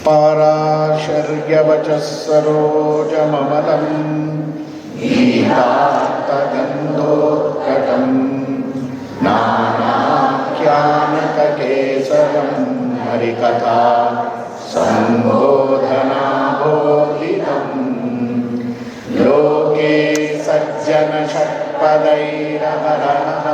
पाराशर्यवचः सरोजममलं गीतार्थगन्धोत्कटं नानाख्यानककेसरं हरिकथा सम्बोधनाबोधितम् लोके सज्जनषट्पदैरहरः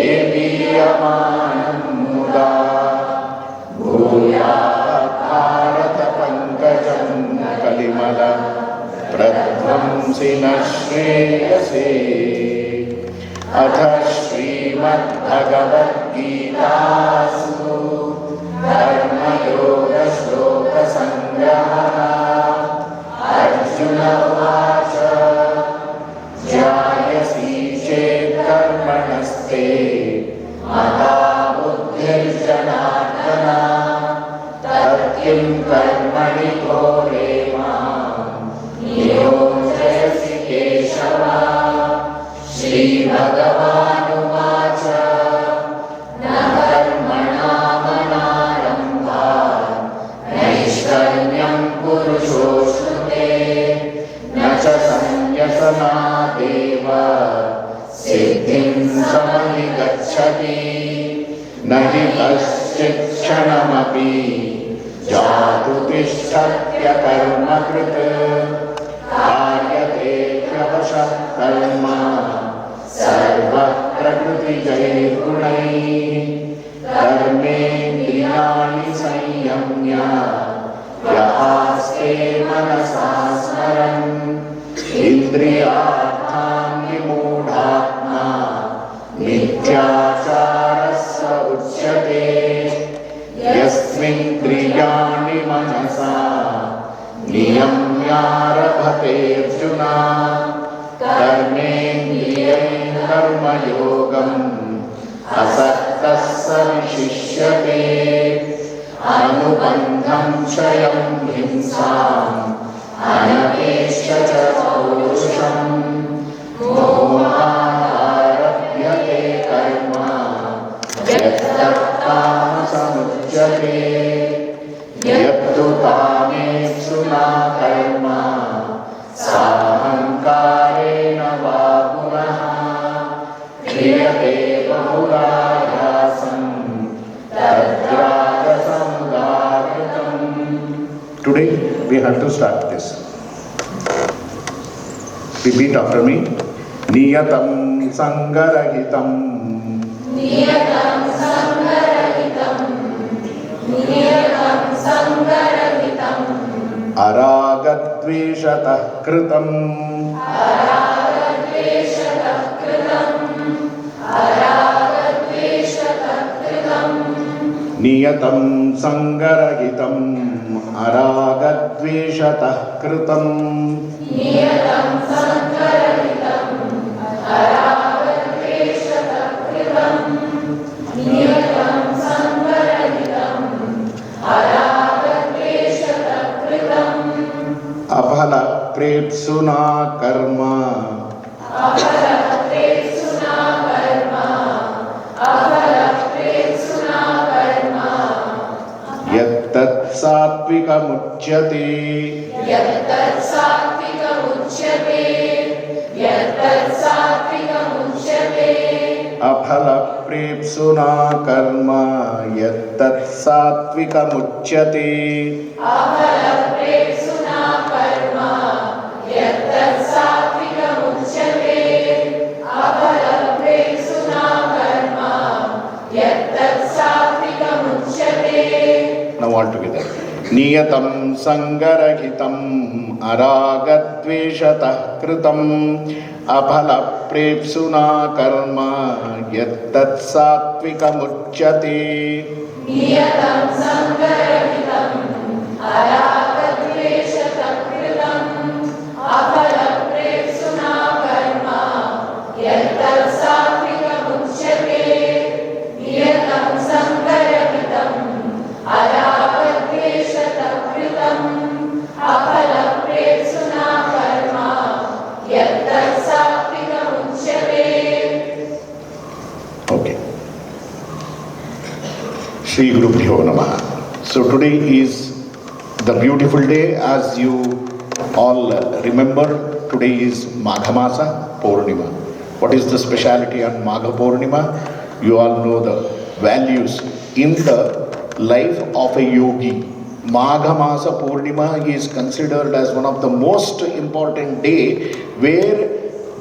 एवीयमानं मुदा भूयात् भारतपङ्कजं कलिमल प्रध्वंसिनः श्रेयसे। अथ श्रीमद्भगवद्गीतासु कर्मयोगश्लोकसङ्ग्रहः। अर्जुन उवाच ध्यायसि चेत् कर्मणस्ते मता बुद्धिर्जनार्दन तत्किं कर्मणि घोरे मां नियोजयसि केशव। श्रीभगवानुवाच न कर्मणामनारम्भात् नैष्कर्म्यं पुरुषोऽश्नुते न च संयतनादेव सिद्धिं समधिगच्छति। न हि कश्चित् क्षणमपि जातु तिष्ठत्यकर्मकृत् कार्यते ह्यवशः कर्म सर्वः प्रकृतिजैर्गुणैः। कर्मेन्द्रियाणि संयम्य यहास्ते मनसा स्मरन् इन्द्रियार्थान् विमूढात्मा मिथ्याचारः स उच्यते। यस्मिन्द्रियाणि मनसा नियम्यारभतेऽर्जुन कर्मेन्द्रियैः कर्मयोगम् असक्तः स विशिष्यते। अनुबन्धं क्षयं हिंसाम् अनपेक्ष च पौरुषम् मोहादारभ्यते कर्म यत्तत्तामसमुच्यते। यत्तु कामेप्सुना कर्म साहङ्कारेण वा पुनः क्रियते बहुलायासं तद्राजसमुदाहृतम्। Today we have to start this. Repeat after me. Niyatam sangarahitam. Niyatam sangarahitam. Niyatam sangarahitam. Aragadveshatah kritam. Aragadveshatah kritam. Aragadveshatah kritam. Niyatam sangarahitam. Aragadveshatah kritam. Niyatam sangarahitam. Aragadveshatah kritam. Niyatam sangarahitam. Aragadveshatah kritam. Aphala prepsuna karma. Aphala prepsuna karma. Aphala prepsuna karma. Yattat sattvikamujyate. Yattat sattvikamujyate. Yattat sattvikamujyate. Aphala prepsuna karma. Yattat sattvikamujyate. Aphala prepsuna karma. Yattat sattvikamujyate. Aphala prepsuna karma. Yattat sattvikamujyate. Now all together. Niyatam sangarahitam aragadveshatah kritam aphala prepsuna karma yattat sattvikamujyate. Niyatam sangarahitam aragadveshatah kritam aphala prepsuna karma yattat sattvikamujyate. Niyatam sangarahitam aragadveshatah kritam aphala prepsuna karma yattat sattvikamujyate. Okay. Shri Gurubhyo Namaha. So today is The beautiful day, as you all remember, today is Magha Masa Purnima. What is the speciality on Magha Purnima? You all know the values in the life of a yogi. Magha Masa Purnima is considered as one of the most important day where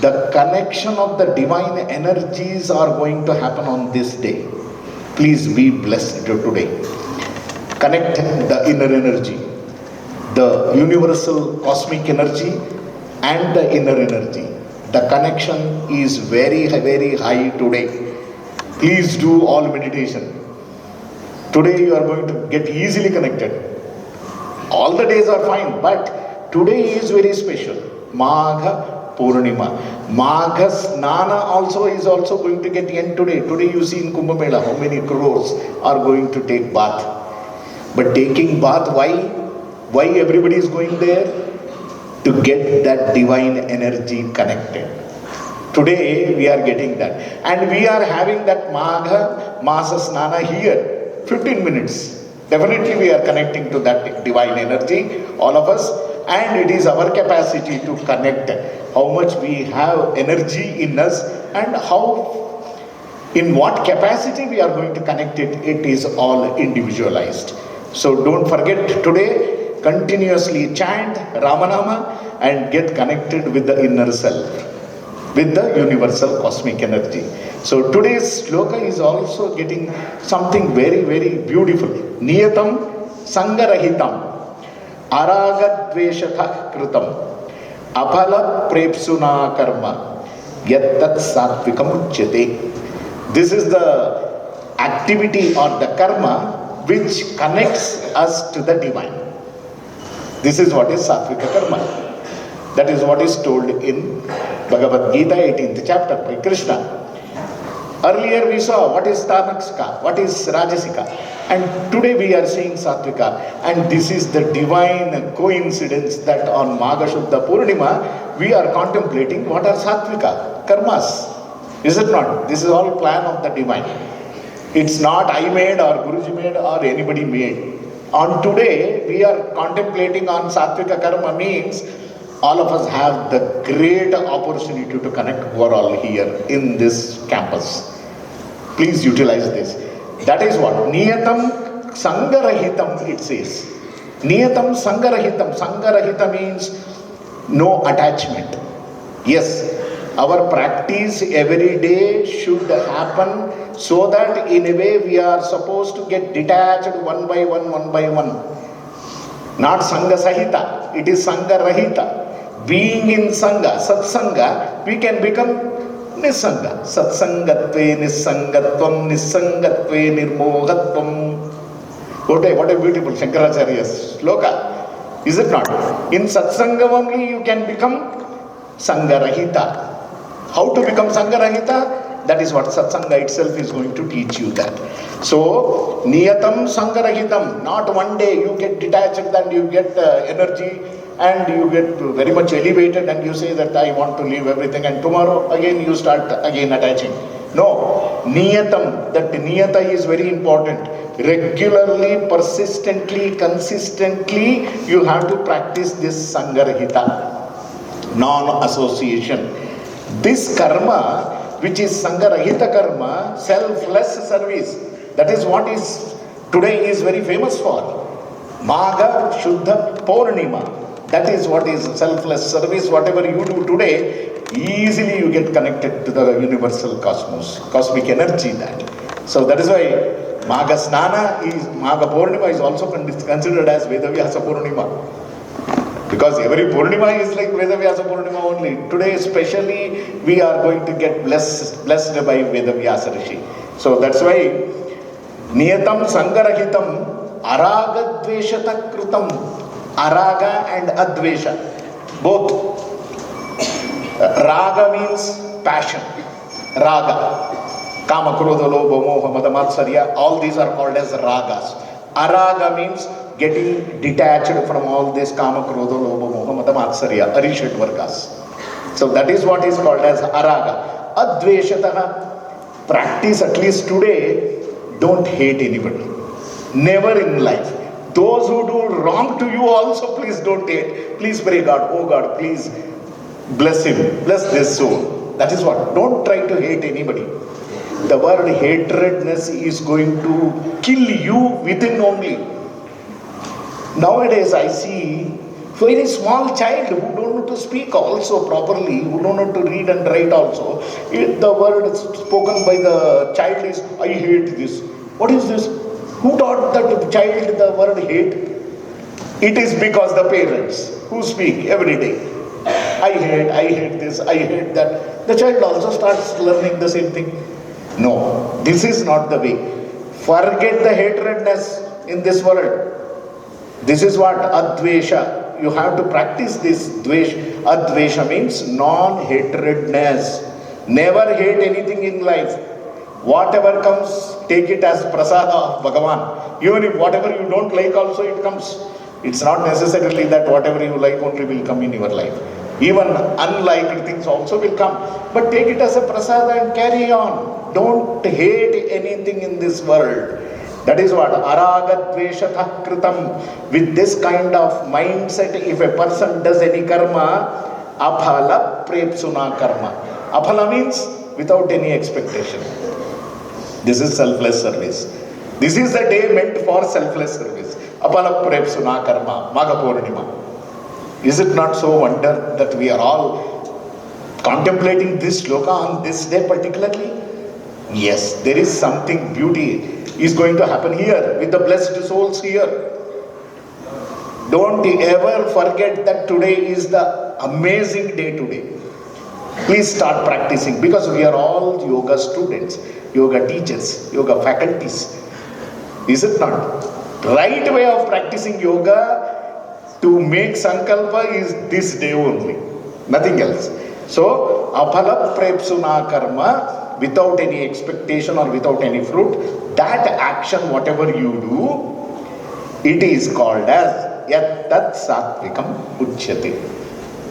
the connection of the divine energies are going to happen on this day. Please be blessed today. Connect the inner energy, the universal cosmic energy and the inner energy. The connection is very, very high today. Please do all meditation. Today you are going to get easily connected. All the days are fine, but today is very special. Magha Purnima. Magha Snana also is also going to get end today. Today you see in Kumbh Mela how many crores are going to take bath. But taking bath, why? Why everybody is going there? To get that divine energy connected. Today we are getting that. And we are having that Magha Masa Snana here. 15 minutes. Definitely we are connecting to that divine energy, all of us. And it is our capacity to connect. How much we have energy in us and how, in what capacity we are going to connect it, it is all individualized. So don't forget today, continuously chant Ramanama and get connected with the inner self, with the universal cosmic energy. So today's sloka is also getting something very, very beautiful. Niyatam Sangarahitam Aragadveshatah Kritam Apala Prepsuna Karma Yattat Satvikam Uchyate. This is the activity or the karma which connects us to the divine. This is what is Sattvika Karma. That is what is told in Bhagavad Gita 18th chapter by Krishna. Earlier we saw what is Tamasika, what is Rajasika, and today we are seeing Sattvika. And this is the divine coincidence that on Magha Shuddha Purnima we are contemplating what are Sattvika Karmas. Is it not? This is all plan of the divine. It's not I made or Guruji made or anybody made. On today, we are contemplating on Sattvika Karma means all of us have the great opportunity to connect who are all here in this campus. Please utilize this. That is what? Niyatam Sangarahitam it says. Niyatam Sangarahitam. Sangarahita means no attachment. Yes, our practice every day should happen so that in a way we are supposed to get detached one by one. Not Sangha Sahita, it is Sangha Rahita. Being in Sangha, Satsanga, we can become Nissanga. Satsangatve Nissangatvam, Nissangatve Nirmohatvam. What a beautiful Shankaracharya's sloka. Is it not? In Satsanga only you can become Sangha Rahita. How to become Sangha Rahita? That is what Satsanga itself is going to teach you that. So, Niyatam Sangarahitam. Not one day you get detached and you get energy and you get very much elevated and you say that I want to leave everything and tomorrow again you start again attaching. No. Niyatam. That Niyata is very important. Regularly, persistently, consistently you have to practice this Sangarahita. Non-association. This karma, which is Sangarahita karma, selfless service. That is what is today is very famous for. Magha Shuddha Purnima. That is what is selfless service. Whatever you do today, easily you get connected to the universal cosmos, cosmic energy that. So that is why Magha Snana is, Magha Purnima is also considered as Vedavyasa Purnima. Because every Purnima is like Vedavyasa Purnima only. Today especially we are going to get blessed by Vedavyasa Rishi. So that's why Niyatam Sangarahitam Aragadveshata Krutam. Araga and Advesha. Both. Raga means passion. Raga. Kama, Krodha, Lobha, Moha, Mada, Matsarya. All these are called as ragas. Araga means getting detached from all this Kama, Krodha, Lobha, Moha, Mada, Matsarya, Arishat Vargas. So that is what is called as Araga. Adveshataha, practice at least today, don't hate anybody. Never in life. Those who do wrong to you also, please don't hate. Please pray God, oh God, please bless him, bless this soul. That is what. Don't try to hate anybody. The word hatredness is going to kill you within only. Nowadays I see very small child who don't know to speak also properly, who don't know to read and write also. The word spoken by the child is, I hate this. What is this? Who taught that child the word hate? It is because the parents who speak every day. I hate this, I hate that. The child also starts learning the same thing. No, this is not the way. Forget the hatredness in this world. This is what Advesha. You have to practice this Dvesh. Advesha means non-hatredness. Never hate anything in life. Whatever comes, take it as prasada of Bhagavan. Even if whatever you don't like also it comes. It's not necessarily that whatever you like only will come in your life. Even unliked things also will come. But take it as a prasada and carry on. Don't hate anything in this world. That is what aragadveshatah kritam. With this kind of mindset, if a person does any karma, aphala prepsuna karma. Aphala means without any expectation. This is selfless service. This is the day meant for selfless service. Aphala prepsuna karma, Magha Purnima. Is it not so wonder that we are all contemplating this shloka on this day particularly? Yes, there is something beauty is going to happen here with the blessed souls here. Don't ever forget that today is the amazing day today. Please start practicing because we are all yoga students, yoga teachers, yoga faculties. Is it not? Right way of practicing yoga to make sankalpa is this day only, nothing else. So, aphala prepsuna karma, without any expectation or without any fruit, that action, whatever you do, it is called as yattat satvikam uchyate.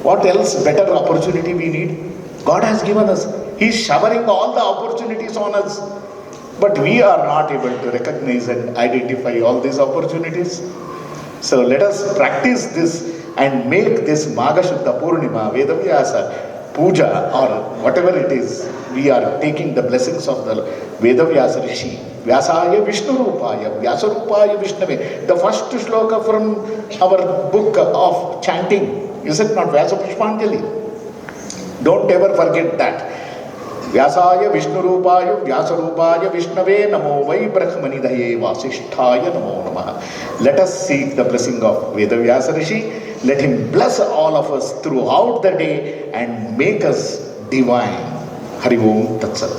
What else better opportunity we need? God has given us. He is showering all the opportunities on us. But we are not able to recognize and identify all these opportunities. So let us practice this and make this Magha Shuddha Purnima, Vedavyasa, Puja or whatever it is. We are taking the blessings of the Vedavyasa Rishi. Vyasaya Vishnu Rupaya, Vyasa Rupaya Vishnave. The first shloka from our book of chanting. Is it not Vyasa Pushpanjali? Don't ever forget that. Vyasaya Vishnu Rupaya Vyasa Rupaya Vishnave Namo Vai Brahmanidhaye Vasisthaya Namo Namaha. Let us seek the blessing of Vedavyasa Rishi. Let him bless all of us throughout the day and make us divine. Hari Om Tat Sat.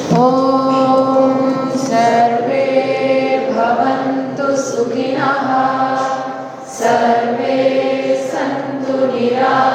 ॐ सर्वे भवन्तु सुखिनः सर्वे सन्तु निरामयाः